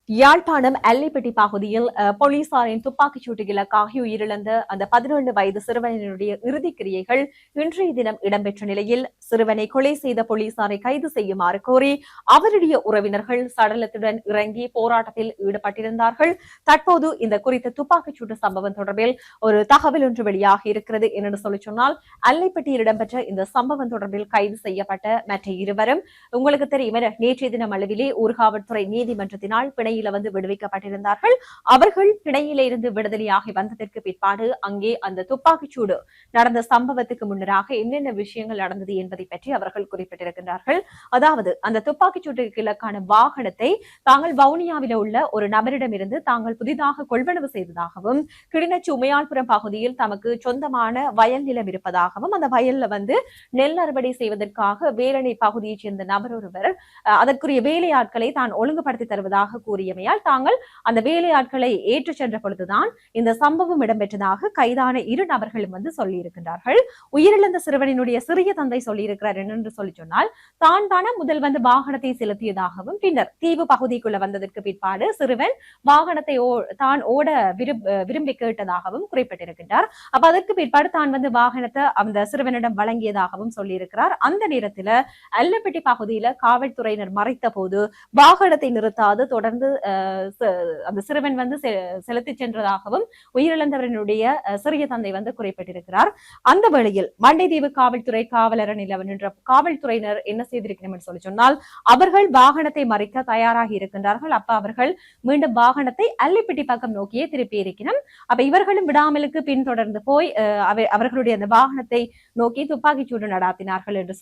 யாழ்ப்பாணம் அல்லைப்பட்டி பகுதியில் போலீசாரின் துப்பாக்கிச் சூட்டு இலக்காகி உயிரிழந்த அந்த 17 வயது சிறுவனினுடைய இறுதிக் கிரியைகள் இன்றைய தினம் இடம்பெற்ற நிலையில் சிறுவனை கொலை செய்த போலீசாரை கைது செய்யுமாறு கோரி அவருடைய உறவினர்கள் சடலத்துடன் இறங்கி போராட்டத்தில் ஈடுபட்டிருந்தார்கள். தற்போது இந்த குறித்த துப்பாக்கிச் சூட்டு சம்பவம் தொடர்பில் ஒரு தகவல் ஒன்று வெளியாகி இருக்கிறது. என்னென்னு சொல்லி சொன்னால், அல்லைப்பட்டியில் இடம்பெற்ற இந்த சம்பவம் தொடர்பில் கைது செய்யப்பட்ட மற்ற இருவரும் உங்களுக்கு தெரியும், நேற்றைய தினம் அளவிலே ஊர்காவல்துறை நீதிமன்றத்தினால் பிணையில விடுவிக்கப்பட்டிருந்தார்கள். அவர்கள் பிணையில இருந்து விடுதலையாகி வந்ததற்கு பிற்பாடு அங்கே அந்த துப்பாக்கிச்சூடு நடந்த சம்பவத்துக்கு முன்னராக என்னென்ன விஷயங்கள் நடந்தது என்பதை பற்றி அவர்கள் குறிப்பிட்டிருக்கின்றார்கள். அதாவது அந்த துப்பாக்கிச்சூட்டுக்கு இலக்கான வாகனத்தை தாங்கள் வவுனியாவில் உள்ள ஒரு நபரிடமிருந்து தாங்கள் புதிதாக கொள்வனவு செய்ததாகவும், கிளிநொச்சி உமையாள்புரம் பகுதியில் தமக்கு சொந்தமான வயல் நிலம் இருப்பதாகவும், அந்த வயல்ல நெல் அறுவடை செய்வதற்காக வேலணை பகுதியைச் சேர்ந்த நபர் ஒருவர் அதற்குரிய வேலையாட்களை தான் ஒழுங்குபடுத்தி தருவதாக கூறியமையால் தாங்கள் அந்த வேலையாட்களை ஏற்று சென்ற பொழுதுதான் இந்த சம்பவம் இடம்பெற்றதாக கைதான இரு நபர்களும் சொல்லியிருக்கின்றார்கள். உயிரிழந்த சிறுவனினுடைய சிறிய தந்தை சொல்லியிருக்கிறார் என்று சொல்லி சொன்னால், தான் தானே முதல் வாகனத்தை செலுத்தியதாகவும், பின்னர் தீவு பகுதிக்குள்ள வந்ததற்கு பிற்பாடு சிறுவன் வாகனத்தை தான் ஓட விரும்பி கேட்டதாகவும் குறிப்பிட்டிருக்கின்றார். அப்ப அதற்கு பிற்பாடு தான் வாகனத்தை அந்த சிறுவனிடம் வழங்கியதாகவும் சொல்லியிருக்கிறார். அந்த நேரத்தில் அல்லப்பட்டி பகுதியில காவல்துறையினர் மறைத்த போது வாகனத்தை நிறுத்தாது தொடர்ந்து அந்த சிறுவன் செலுத்தி சென்றதாகவும் உயிரிழந்தவரினுடைய சிறிய தந்தை குறிப்பிட்டிருக்கிறார். அந்த வேளையில் மண்டைதீவு காவல்துறை காவலரணில் நின்ற காவல்துறையினர் என்ன செய்திருக்கிறோம் என்று சொல்லி சொன்னால், அவர்கள் வாகனத்தை மறைக்க தயாராகி இருக்கின்றார்கள். அப்ப அவர்கள் மீண்டும் வாகனத்தை அல்லிப்பட்டி பக்கம் நோக்கியே திருப்பி இருக்கணும். அப்ப இவர்களும் விடாமலுக்கு பின்தொடர்ந்து போய் அவர்களுடைய அந்த வாகனத்தை நோக்கி துப்பாக்கிச் சூடு நடாத்தினார்கள் என்று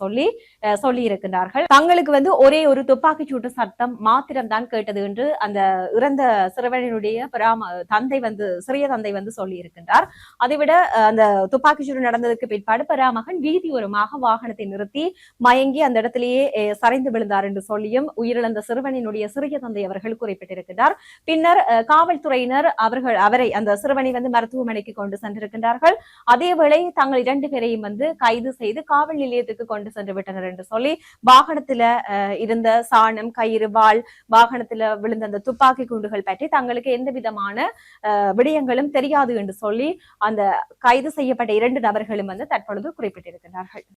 சொல்லி இருக்கின்றார்கள். தங்களுக்கு ஒரே ஒரு துப்பாக்கிச் சூட்டு சத்தம் மாத்திரம்தான் கேட்டது என்று அந்த இறந்த சிறுவனினுடைய தந்தை சிறிய தந்தை சொல்லி இருக்கின்றார். அதைவிட அந்த துப்பாக்கிச்சூடு நடந்ததற்கு பிற்பாடு பராமகன் வீதி ஓரமாக வாகனத்தை நிறுத்தி மயங்கி அந்த இடத்திலேயே சரிந்து விழுந்தார் என்று சொல்லியும் உயிரிழந்த சிறுவனினுடைய சிறிய தந்தை அவர்கள் குறிப்பிட்டிருக்கிறார். பின்னர் காவல்துறையினர் அவரை அந்த சிறுவனை மருத்துவமனைக்கு கொண்டு சென்றிருக்கின்றார்கள். அதேவேளை தங்கள் 2 பேரையும் கைது செய்து காவல் நிலையத்துக்கு கொண்டு சென்று விட்டனர் என்று சொல்லி வாகனத்துல இருந்த சாணம், கயிறு, வாள், வாகனத்துல விழுந்த அந்த துப்பாக்கி குண்டுகள் பற்றி தங்களுக்கு எந்த விதமான விடயங்களும் தெரியாது என்று சொல்லி அந்த கைது செய்யப்பட்ட 2 நபர்களும் தற்பொழுது குறிப்பிட்டிருக்கிறார்கள்.